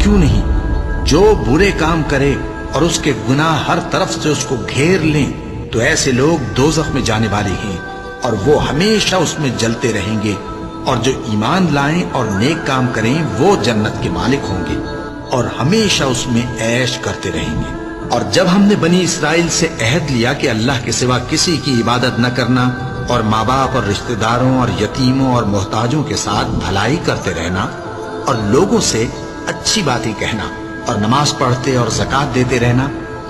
کیوں نہیں جو برے کام کرے اور اس کے گناہ ہر طرف سے اس کو گھیر لیں تو ایسے لوگ دوزخ میں جانے والے ہیں اور وہ ہمیشہ اس میں جلتے رہیں گے، اور جو ایمان لائیں اور نیک کام کریں وہ جنت کے مالک ہوں گے اور ہمیشہ اس میں عیش کرتے رہیں گے۔ اور جب ہم نے بنی اسرائیل سے عہد لیا کہ اللہ کے سوا کسی کی عبادت نہ کرنا اور ماں باپ اور رشتہ داروں اور یتیموں اور محتاجوں کے ساتھ بھلائی کرتے رہنا اور لوگوں سے اچھی باتیں کہنا اور نماز پڑھتے اور زکوٰۃ دیتے رہنا،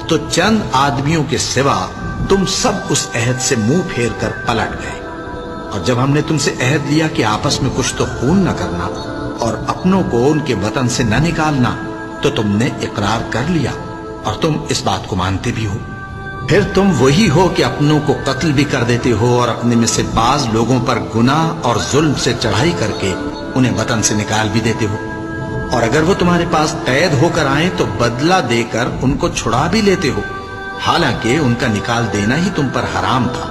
تو چند آدمیوں کے سوا تم سب اس عہد سے منہ پھیر کر پلٹ گئے۔ اور جب ہم نے تم سے عہد لیا کہ آپس میں کچھ تو خون نہ کرنا اور اپنوں کو ان کے وطن سے نہ نکالنا، تو تم نے اقرار کر لیا اور تم اس بات کو مانتے بھی ہو۔ پھر تم وہی ہو کہ اپنوں کو قتل بھی کر دیتے ہو اور اپنے میں سے بعض لوگوں پر گناہ اور ظلم سے چڑھائی کر کے انہیں وطن سے نکال بھی دیتے ہو، اور اگر وہ تمہارے پاس قید ہو کر آئیں تو بدلہ دے کر ان کو چھڑا بھی لیتے ہو، حالانکہ ان کا نکال دینا ہی تم پر حرام تھا۔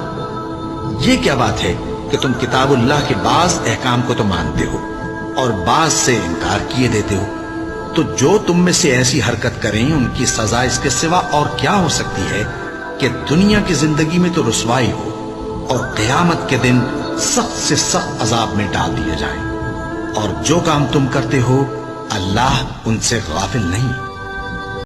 یہ کیا بات ہے کہ تم کتاب اللہ کے بعض احکام کو تو مانتے ہو اور بعض سے انکار کیے دیتے ہو؟ تو جو تم میں سے ایسی حرکت کریں ان کی سزا اس کے سوا اور کیا ہو سکتی ہے کہ دنیا کی زندگی میں تو رسوائی ہو اور قیامت کے دن سخت سے سخت عذاب میں ڈال دیے جائیں۔ اور جو کام تم کرتے ہو اللہ ان سے غافل نہیں۔